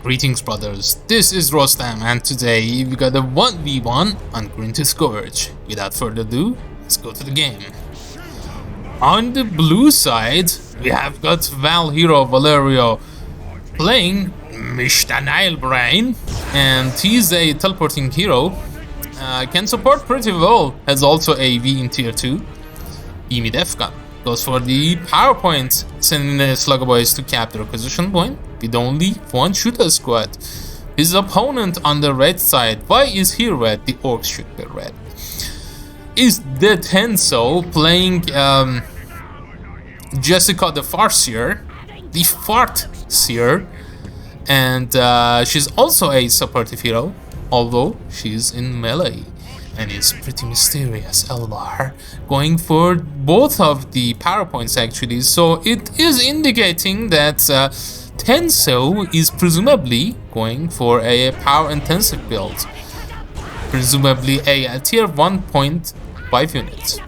Greetings brothers, this is Rostam and today we got a 1v1 on Green to Scourge. Without further ado, let's go to the game. On the blue side, we have got hero Valerio playing Mr. Nailbrain, and he's a teleporting hero. Can support pretty well, has also a V in tier 2. Beamy Def Gun goes for the power point, sending the Slugger Boys to cap their acquisition point with only one shooter squad. His opponent on the red side, why is he red? The orcs should be red. Is the Tenso playing Jessica the Farseer, the Fart Seer, and she's also a supportive hero, although she's in melee. And it's pretty mysterious. Eldar going for both of the power points actually, so it is indicating that Tenso is presumably going for a power intensive build, presumably a tier 1.5 unit.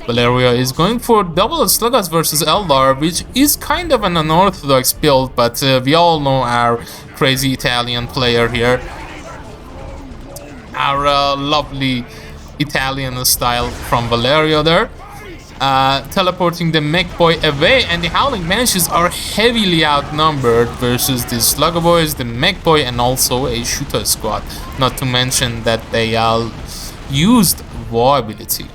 Valerio is going for double Sluggers versus Eldar, which is kind of an unorthodox build, but we all know our crazy Italian player here. Our lovely Italian style from Valerio there, teleporting the mech boy away, and the Howling Banshees are heavily outnumbered versus the Slugger Boys, the mech boy, and also a shooter squad. Not to mention that they used war ability.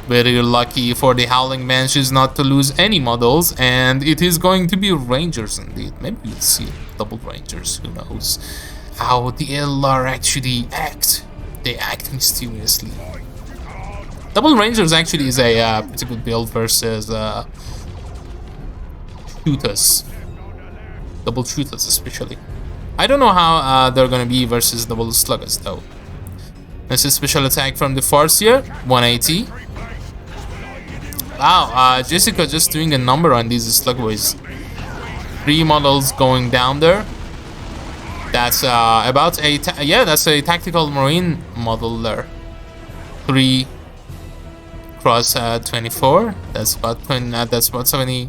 Very lucky for the Howling Banshees not to lose any models, and it is going to be Rangers indeed. Maybe we'll see double Rangers, who knows how the LR actually act. They act mysteriously. Double Rangers actually is a pretty good build versus shooters. Double shooters especially. I don't know how they're gonna be versus double sluggers though. This is special attack from the Farseer, 180. Wow, Jessica just doing a number on these slug boys. 3 models going down there. That's about a that's a tactical marine model there. 3 cross 24. That's about 20. That's about 72.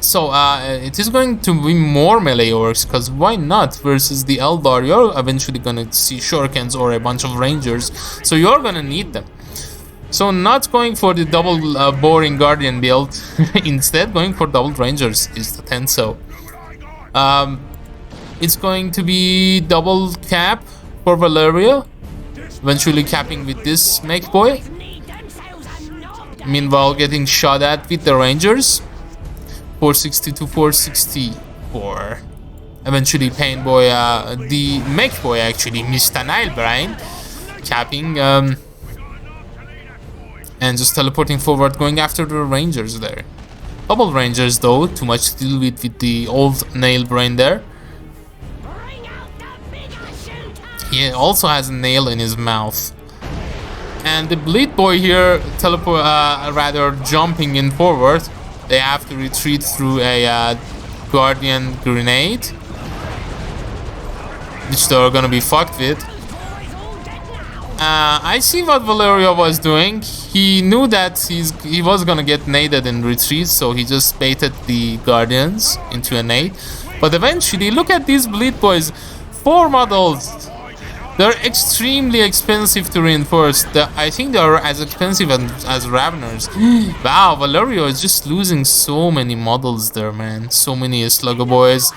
So it is going to be more melee orcs, because why not? Versus the Eldar, you're eventually gonna see shurikens or a bunch of rangers, so you're gonna need them. So not going for the double boring guardian build, instead going for double rangers is the Tenso. It's going to be double cap for Valeria, eventually capping with this mech boy. Meanwhile getting shot at with the rangers. 460 to 464. Eventually pain boy, the mech boy actually, Mr. Nailbrain, capping and just teleporting forward, going after the rangers there. Double rangers though, too much to deal with the old Nailbrain there. He also has a nail in his mouth. And the bleed boy here rather jumping in forward. They have to retreat through a guardian grenade, which they're gonna be fucked with. I see what Valerio was doing. He knew that he was gonna get naded in retreat, so he just baited the guardians into a nade. But eventually, look at these bleed boys. 4 models. They're extremely expensive to reinforce. I think they're as expensive as Raveners. Wow, Valerio is just losing so many models there, man. So many Slugger Boys,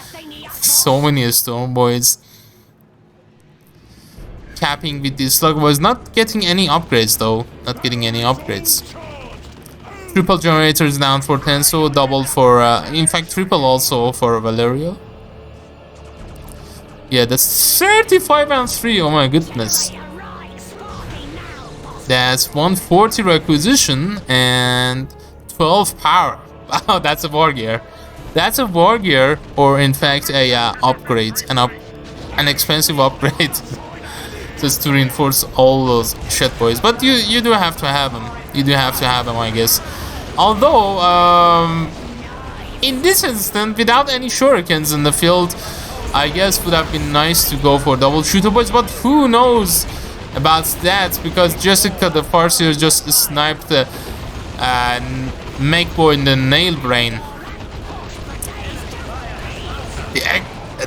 so many Storm Boys. Capping with these Slugger Boys, not getting any upgrades though. Not getting any upgrades. Triple generators down for Tenso, double for, in fact, triple also for Valerio. Yeah, that's 35 and 3, oh my goodness. That's 140 requisition and 12 power. Wow, that's a war gear. That's a war gear, or in fact a upgrade, an expensive upgrade. Just to reinforce all those shit boys. But you do have to have them. You do have to have them, I guess. Although, in this instant, without any shurikens in the field, I guess would have been nice to go for double shooter boys, but who knows about that, because Jessica the Farseer just sniped the Make boy in the nail brain.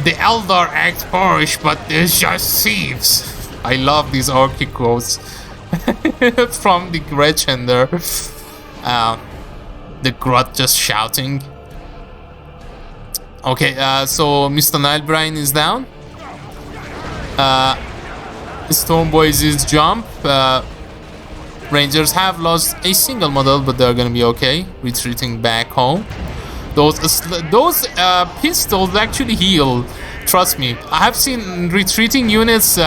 The Eldar act harsh, but they're just thieves. I love these Orky quotes from the Gretchen there. The Grot just shouting. Okay, so Mr. Nilebrain is down. Stormboys is jump. Rangers have lost a single model, but they're gonna be okay. Retreating back home. Those pistols actually heal. Trust me, I have seen retreating units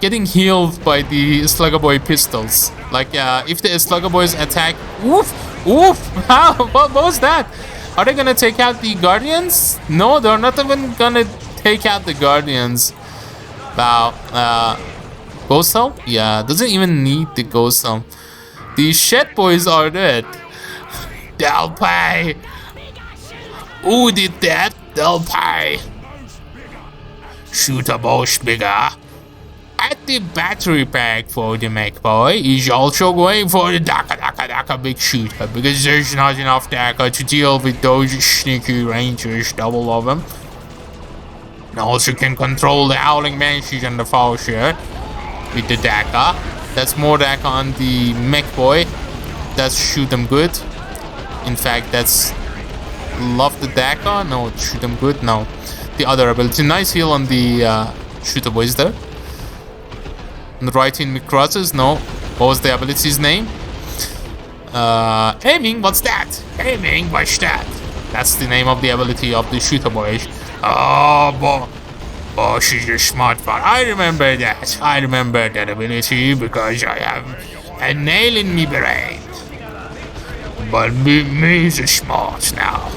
getting healed by the Slugger Boy pistols. Like if the Slugger Boys attack, oof. What was that? Are they gonna take out the Guardians? No, they're not even gonna take out the Guardians. Wow. Ghost Helm? Yeah, doesn't even need the Ghost Helm. The Shed Boys are dead. They'll pay. Who did that? They'll pay. Shoot a boss bigger. At the battery pack for the mech boy is also going for the Daka big shooter, because there's not enough Daka to deal with those sneaky rangers, double of them. And also can control the Howling Banshees and the Falchier with the Daka. That's more Daka on the mech boy. That's shoot them good. In fact, that's love the Daka. No, shoot them good. No, the other ability. Nice heal on the shooter boys there. And writing Mikrosis. No, what was the ability's name? Aiming. What's that? Aiming. What's that? That's the name of the ability of the shooter boys. Oh boy. Oh, she's a smart one. I remember that. I remember that ability because I have a nail in me brain. But me is smart now.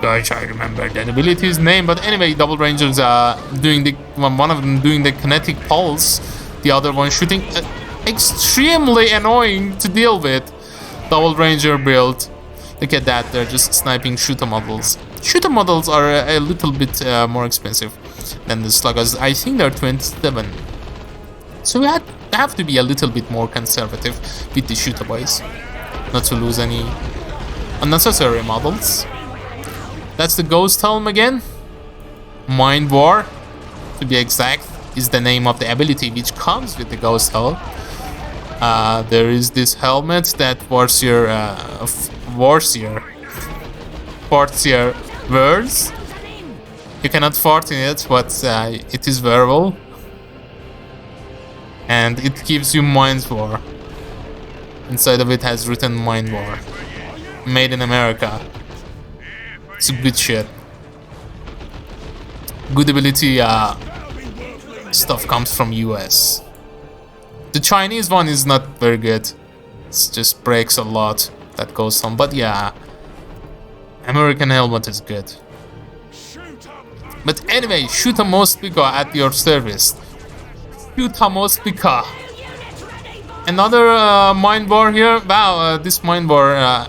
Guys, I remember that ability's name. But anyway, double rangers are doing the one of them doing the kinetic pulse, the other one shooting. Extremely annoying to deal with. Double ranger build. Look at that, they're just sniping shooter models. Shooter models are a little bit more expensive than the sluggers. I think they're 27. So we have to be a little bit more conservative with the shooter boys, not to lose any unnecessary models. That's the Ghost Helm again. Mind War, to be exact, is the name of the ability which comes with the Ghost Helm. There is this helmet that Warseer wears. You cannot fart in it, but it is wearable. And it gives you Mind War. Inside of it has written Mind War. Made in America. It's good shit. Good ability stuff comes from US. The Chinese one is not very good. It just breaks a lot. That goes on. But yeah, American helmet is good. But anyway, shoot a Mospica at your service. Shoot a Mospica. Another Mind War here. Wow, this Mind War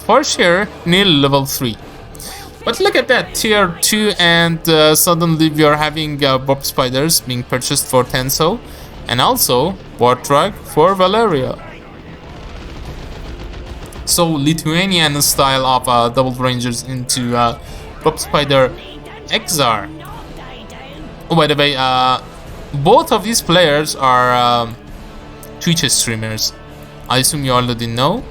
for sure nil level 3. But look at that, tier 2, and suddenly we are having Bob Spiders being purchased for Tenso, and also Warthog for Valeria. So Lithuanian style of double rangers into Bob Spider XR. Oh, by the way, both of these players are Twitch streamers. I assume you already know.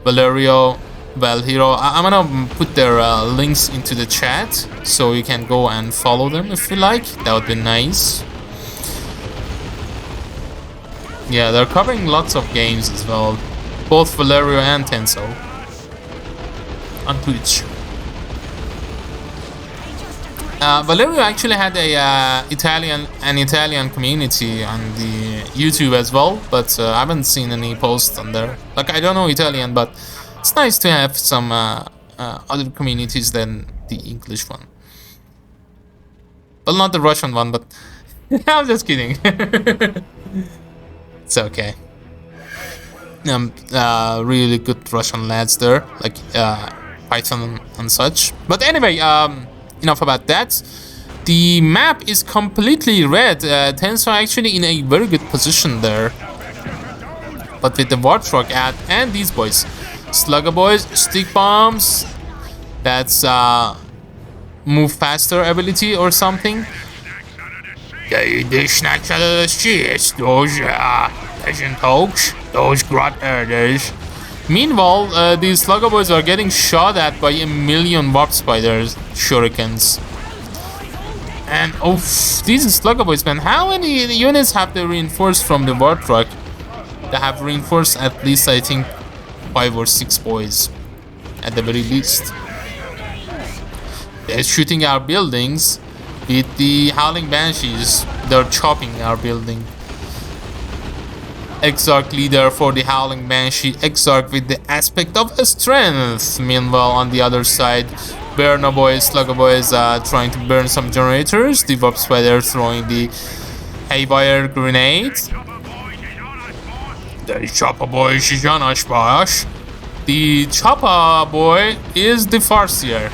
Valerio, Valhero. I'm gonna put their links into the chat so you can go and follow them if you like. That would be nice. Yeah, they're covering lots of games as well. Both Valerio and Tenso on Twitch. Valerio actually had a Italian community on the YouTube as well, but I haven't seen any posts on there. Like, I don't know Italian, but it's nice to have some other communities than the English one. Well, not the Russian one, but I'm just kidding. It's okay. Really good Russian lads there, like Python and such. But anyway, enough about that. The map is completely red. Tenso actually in a very good position there. But with the Warthog ad and these boys, Slugger boys, stick bombs. That's move faster ability or something. Those Persian folks, those grot herders. Meanwhile, these slugger boys are getting shot at by a million warp spiders, shurikens. And oh, these slugger boys, man, how many units have they reinforced from the war truck? They have reinforced at least, I think, 5 or 6 boys, at the very least. They're shooting our buildings with the Howling Banshees. They're chopping our building. Exarch leader for the Howling Banshee, Exarch with the aspect of strength. Meanwhile, on the other side, Burner boys, Slugger boys trying to burn some generators. The Warp Spider throwing the Haywire grenade. The Chopper boy, Shijanash Bash. The Chopper boy is the Farseer.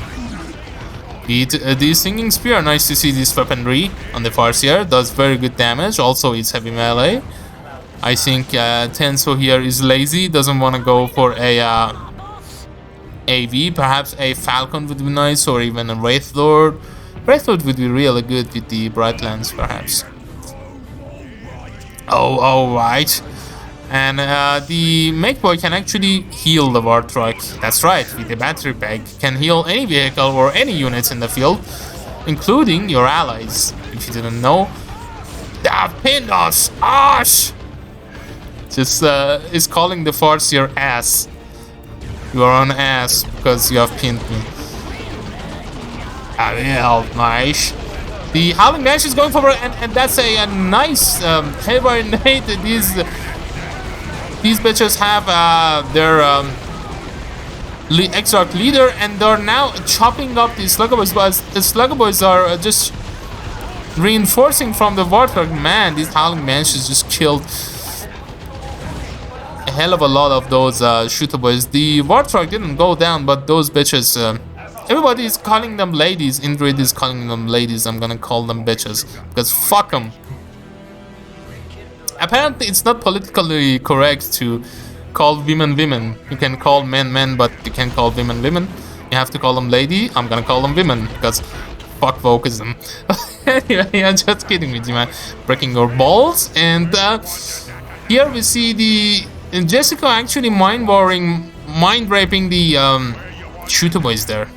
The Singing Spear, nice to see this weaponry on the Farseer. Does very good damage. Also, it's heavy melee. I think Tenso here is lazy, doesn't want to go for a AV. Perhaps a Falcon would be nice, or even a Wraith Lord. Wraith Lord would be really good with the Bright Lance, perhaps. Oh, right. And the Make Boy can actually heal the War Truck. That's right, with the battery pack. Can heal any vehicle or any units in the field, including your allies. If you didn't know, they have pinned us! Ash! Just is calling the Farseer ass. You are an ass because you have pinned me. I will help, nice. The Howling Bash is going forward, and that's a nice Haywire nade. These bitches have their Exarch leader, and they're now chopping up these Slugger boys. But the Slugger boys are just reinforcing from the Warthog. Man, these Howling Banshees just killed a hell of a lot of those shooter boys. The Warthog didn't go down, but those bitches, everybody is calling them ladies. Indrid is calling them ladies. I'm gonna call them bitches, because fuck them. Apparently, it's not politically correct to call women women. You can call men men, but you can't call women women. You have to call them lady. I'm gonna call them women, because fuck wokeism. Anyway, I'm just kidding with you, man. Breaking your balls. And here we see the Jessica actually mind raping the shooter boys there.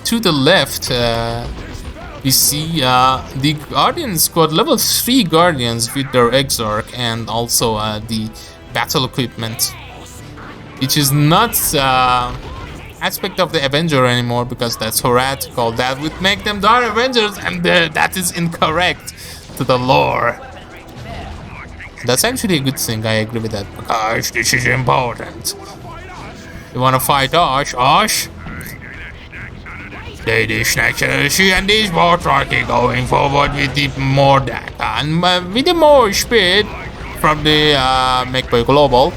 To the left, we see the Guardian squad, level 3 Guardians with their Exarch, and also the battle equipment, which is not aspect of the Avenger anymore, because that's heretical. That would make them Dark Avengers, and that is incorrect to the lore. That's actually a good thing, I agree with that, because this is important. You wanna fight Osh? Osh? Lady Snatchers and these Warthog are going forward with the more data and with the more speed from the Make-Boy Global.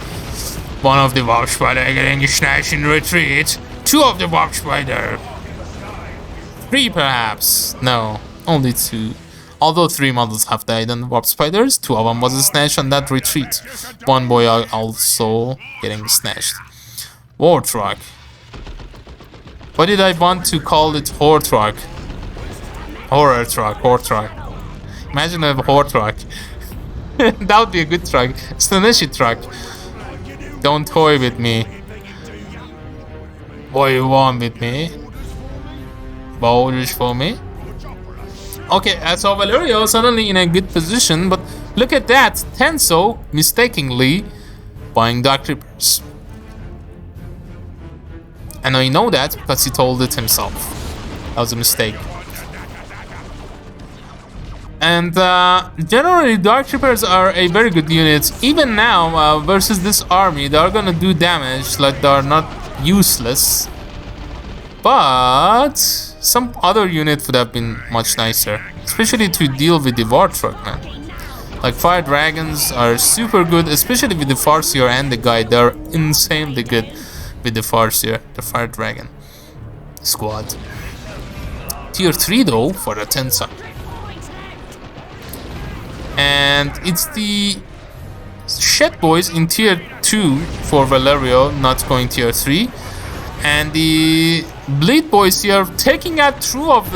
One of the Warp Spider getting snatched in retreat. 2 of the Warp Spider. 3 perhaps. No, only 2. Although 3 models have died on the Warp Spiders, 2 of them was snatched on that retreat. 1 boy also getting snatched. War Truck. Why did I want to call it Horror Truck? Horror Truck, Horror Truck. Imagine a Horror Truck. That would be a good truck. It's an issue truck. Don't toy with me. What you want with me? Boulders for me? Okay, so Valerio suddenly in a good position, but look at that. Tenso mistakenly buying Dark Reapers. And I know that because he told it himself. That was a mistake. And generally, Dark Troopers are a very good unit. Even now, versus this army, they are gonna do damage. Like, they are not useless. But some other unit would have been much nicer. Especially to deal with the War Truck, man. Like, Fire Dragons are super good, especially with the Farseer and the Guide. They're insanely good with the Farseer, the Fire Dragon squad. Tier 3 though for the Tenso. And it's the Shed Boys in tier 2 for Valerio, not going tier 3. And the Bleed Boys here taking out two of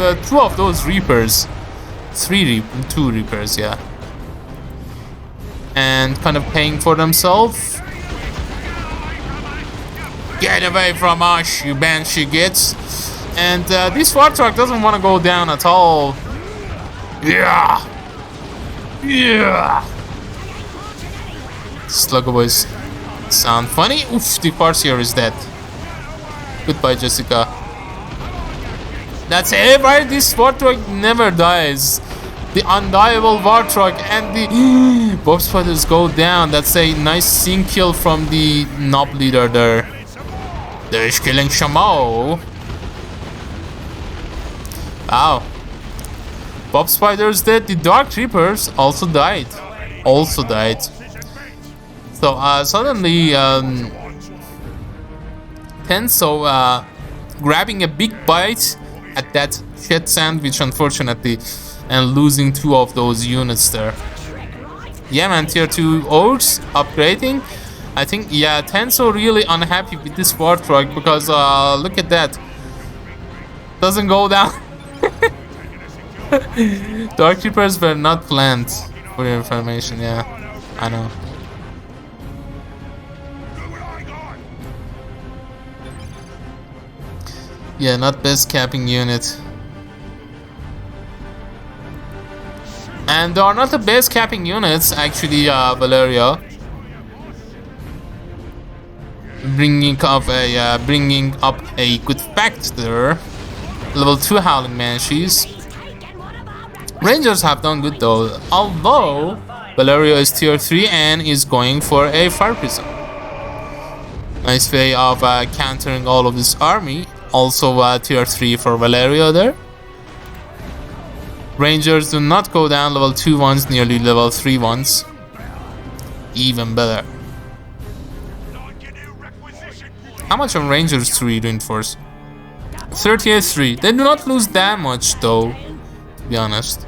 those Reapers. Two Reapers, yeah. And kind of paying for themselves. Get away from us, you Banshee gits. And this Warthog doesn't want to go down at all. Yeah. Yeah. Sluggo Boys sound funny. Oof, the Farseer is dead. Goodbye, Jessica. That's it, right? This Warthog never dies. The undiable Warthog and the Bob Spiders go down. That's a nice scene kill from the Nob leader there. There's killing Shamo. Wow. Bob Spiders dead. The Dark Reapers also died. So suddenly Tenso grabbing a big bite at that shit sandwich, unfortunately, and losing two of those units there. Yeah, man, tier 2 Orcs upgrading. I think, yeah, Tenso really unhappy with this Warthog because look at that. Doesn't go down. Dark Reapers were not planned, for your information, yeah. I know. Yeah, not best capping unit. And they are not the best capping units, actually, Valeria. Bringing up a good factor. Level 2 Howling Banshees. Rangers have done good though, although Valeria is tier 3 and is going for a Fire Prism. Nice way of countering all of this army. Also tier 3 for Valeria there. Rangers do not go down, level 2 ones, nearly level 3 ones. Even better. How much on Rangers to reinforce? 38-3. They do not lose that much though, to be honest.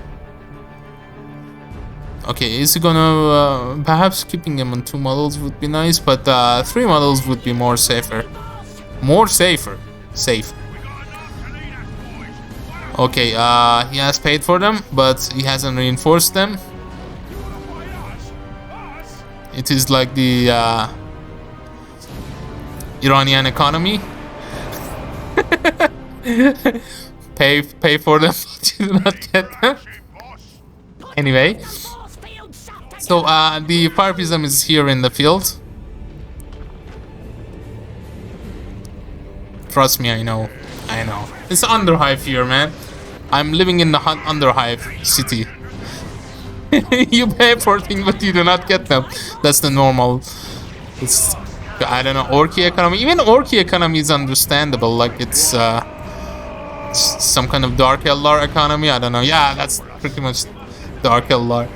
Okay, is he gonna perhaps keeping them on 2 models would be nice, but 3 models would be more safer. Safe. Okay, he has paid for them, but he hasn't reinforced them. It is like the Iranian economy. pay for them, but you do not get them. Anyway, so the Fire Prism is here in the field. Trust me, I know. It's Underhive here, man. I'm living in the Underhive city. You pay for things, but you do not get them. That's the normal. It's, I don't know, Orky economy. Even Orky economy is understandable. Like it's some kind of Dark Eldar economy. I don't know. Yeah, that's pretty much Dark Eldar.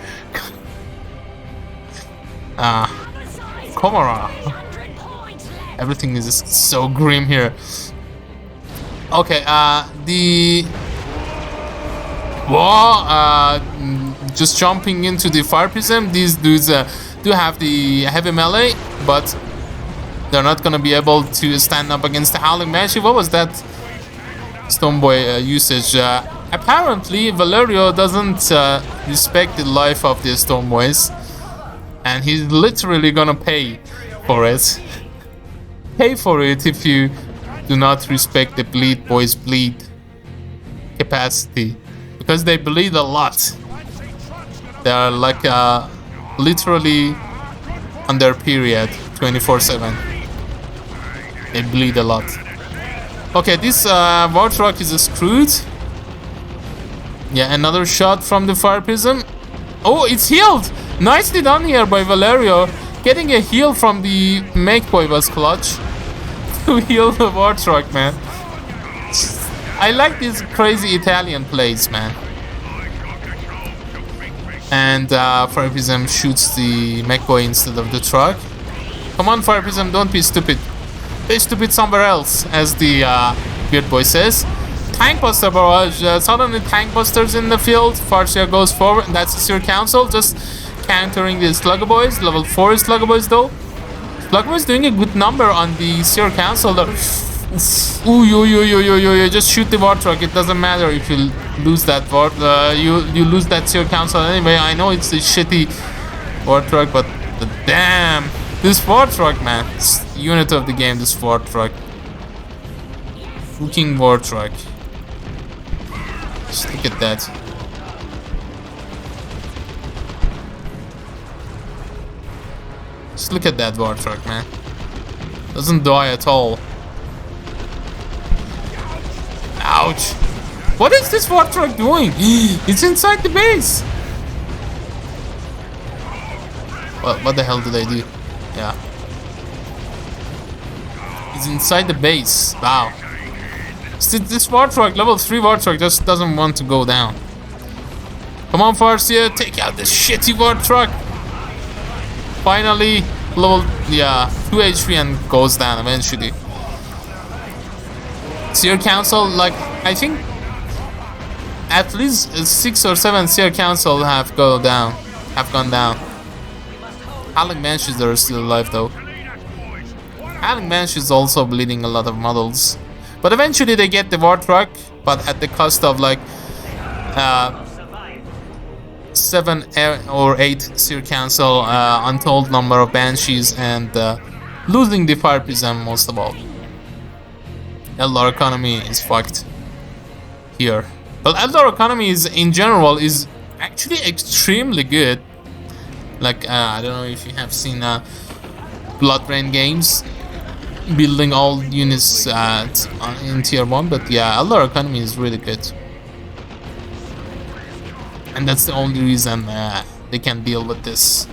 Komara. Everything is just so grim here. Okay, just jumping into the Fire Prism. These dudes do have the heavy melee, but they're not gonna be able to stand up against the Howling Banshee. What was that Stoneboy usage? Apparently, Valerio doesn't respect the life of the Stoneboys, and he's literally gonna pay for it. Pay for it if you do not respect the Bleed Boys' bleed capacity, because they bleed a lot. They are like literally on their period 24/7. They bleed a lot. Okay, this Warthog is screwed. Yeah, another shot from the Fire Prism. Oh, it's healed! Nicely done here by Valerio. Getting a heal from the Makeboy was clutch. To heal the Warthog, man. I like these crazy Italian plays, man. And Fire Prism shoots the Makeboy instead of the truck. Come on, Fire Prism, don't be stupid. Be stupid somewhere else, as the Beard Boy says. Tank Buster barrage. Suddenly Tank Busters in the field. Farsia goes forward. That's your council. Just countering the Slugger Boys. Level 4 Slugger Boys though. Slugger Boys doing a good number on the Seer Council though. Ooh, yo, just shoot the War Truck. It doesn't matter if you lose that you lose that Seer Council anyway. I know it's a shitty War Truck, but damn, this War Truck, man, it's the unit of the game. This War Truck, fucking War Truck. Just look at that. Just look at that War Truck, man. Doesn't die at all. Ouch! What is this War Truck doing? It's inside the base! What the hell did I do? Yeah. It's inside the base. Wow. This War Truck, level 3 War Truck, just doesn't want to go down. Come on, Farsia, take out this shitty War Truck! Finally, level, 2 HP and goes down eventually. Seer Council, like, I think at least 6 or 7 Seer Council have gone down. Howling Banshees are still alive though. Howling Banshees also bleeding a lot of models. But eventually they get the War Truck, but at the cost of like 7 or 8 Seer Council, untold number of Banshees, and losing the Fire Prism most of all. Eldar economy is fucked here. Well, Eldar economy is in general is actually extremely good. Like I don't know if you have seen Blood Rain games, building all units in tier 1, but yeah, Eldar economy is really good, and that's the only reason they can deal with this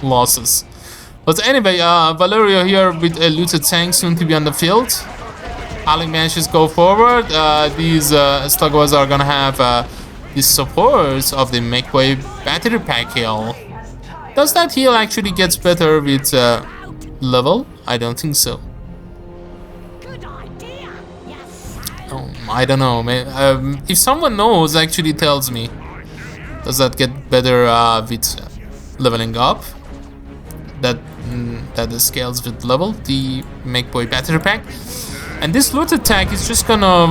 losses. But anyway, Valerio here with a looted tank soon to be on the field. Howling Banshees go forward. These Sluggers are gonna have the support of the Makeway battery pack heal. Does that heal actually gets better with level? I don't think so. I don't know, man. If someone knows, actually tells me. Does that get better with leveling up? That scales with level, the Makeway battery pack. And this looted tank is just gonna,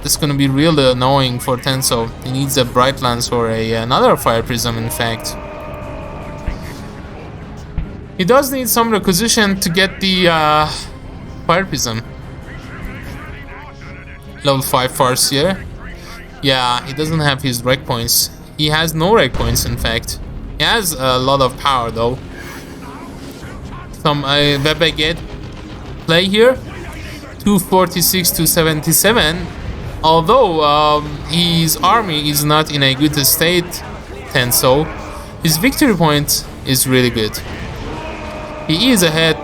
this gonna be really annoying for Tenso. He needs a Bright Lance or another Fire Prism, in fact. He does need some requisition to get the Fire Prism. Level 5 Farseer. Yeah, he doesn't have his rec points. He has no rec points, in fact. He has a lot of power, though. Some Webegate play here. 246 to 77. Although his army is not in a good state, Tenso, his victory point is really good. He is ahead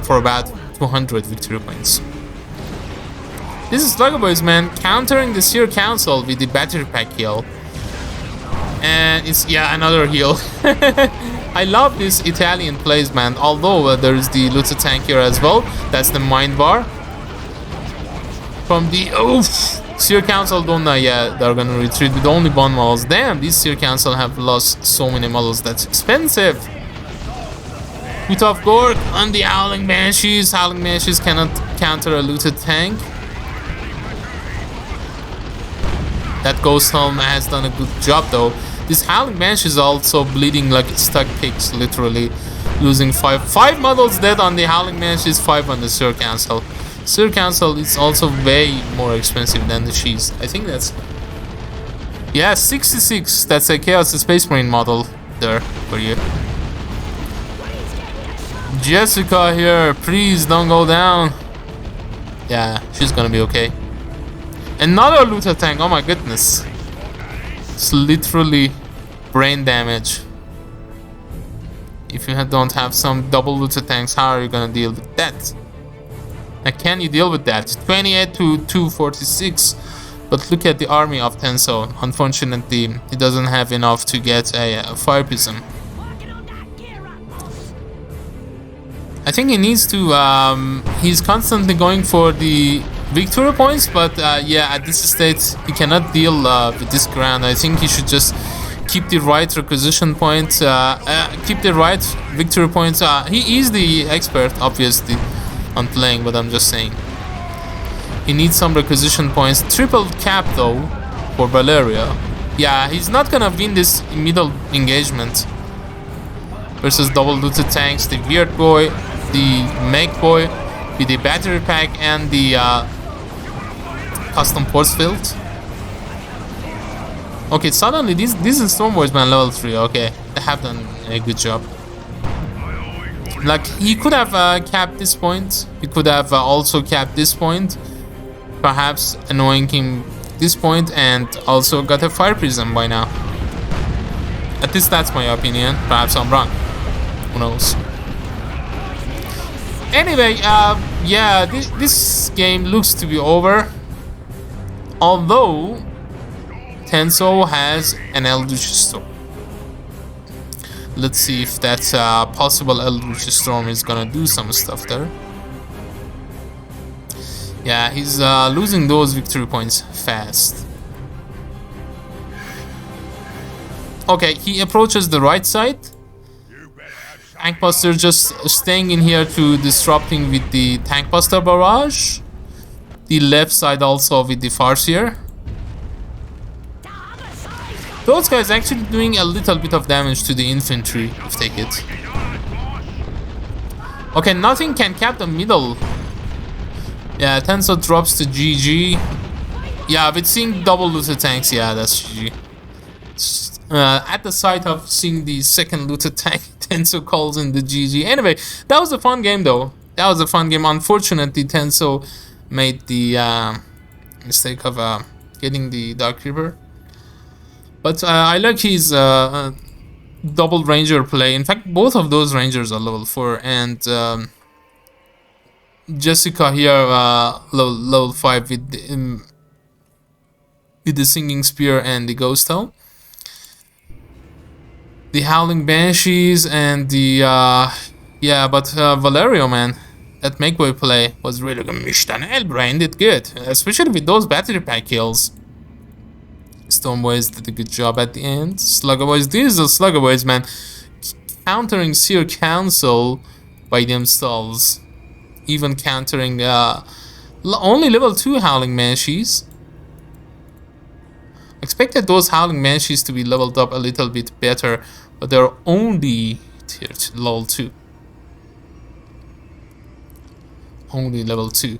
for about 200 victory points. This is Slugger Boys, man, countering the Seer Council with the battery pack heal. And it's, another heal. I love this Italian plays, man. Although there's the looted tank here as well. That's the Mind Bar. From the Seer Council don't know yet. They're gonna retreat with only 1 models. Damn, these Seer Council have lost so many models. That's expensive. With of Gork on the Howling Banshees. Howling Banshees cannot counter a looted tank. That Ghost Helm has done a good job though. This Howling Banshee is also bleeding like stuck pigs, literally. Losing 5 models dead on the Howling Banshees, 5 on the Seer Council. Seer Council is also way more expensive than the Shees. I think that's... yeah, 66. That's a Chaos Space Marine model there for you. Jessica here, please don't go down. Yeah, she's gonna be okay. Another looter tank, oh my goodness. It's literally brain damage. If you don't have some double looter tanks, how are you gonna deal with that? Like, can you deal with that? 28 to 246. But look at the army of Tenso. Unfortunately, he doesn't have enough to get a Fire Prism. I think he needs to, he's constantly going for the victory points, but yeah, at this stage he cannot deal with this ground. I think he should just keep the right requisition point, keep the right victory points. He is the expert, obviously, on playing, but I'm just saying. He needs some requisition points. Triple cap, though, for Valeria. Yeah, he's not gonna win this middle engagement versus double looted tanks, the weird boy, the make boy, with the battery pack and the custom force field. Okay, suddenly these is Stormboysman level 3. Okay, they have done a good job. Like, he could have capped this point. He could have also capped this point, perhaps annoying him this point, and also got a fire prism by now. At least that's my opinion. Perhaps I'm wrong. Who knows? Anyway, yeah, this game looks to be over. Although Tenso has an Eldritch Storm. Let's see if that possible Eldritch Storm is gonna do some stuff there. Yeah, he's losing those victory points fast. Okay, he approaches the right side. Tankbuster just staying in here to disrupting with the Tankbuster barrage. The left side also with the Farseer. Those guys actually doing a little bit of damage to the infantry if they hit. Okay, nothing can cap the middle. Yeah, Tenso drops to GG. Yeah, with seeing double looted tanks, yeah, that's GG. At the sight of seeing the second looted tank, Tenso calls in the GG. Anyway, that was a fun game though. That was a fun game. Unfortunately, Tenso made the mistake of getting the Darkhero. But I like his double ranger play. In fact, both of those rangers are level 4, and Jessica here level 5 with the singing spear and the ghost helm. The howling banshees and the yeah, but Valerio, man, that make-way play was really good. Elbrain did good, especially with those battery pack kills. Stormboys did a good job at the end. Sluggerboys, these are Sluggerboys, man, countering Seer Council by themselves, even countering only level 2 Howling Banshees. Expected those Howling Banshees to be leveled up a little bit better, but they're only tier level 2. Only level 2.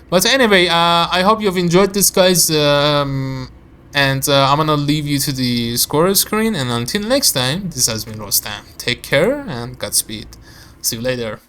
But anyway, I hope you've enjoyed this, guys. And I'm gonna leave you to the scorer screen, and until next time, this has been Rostam. Take care and Godspeed. See you later.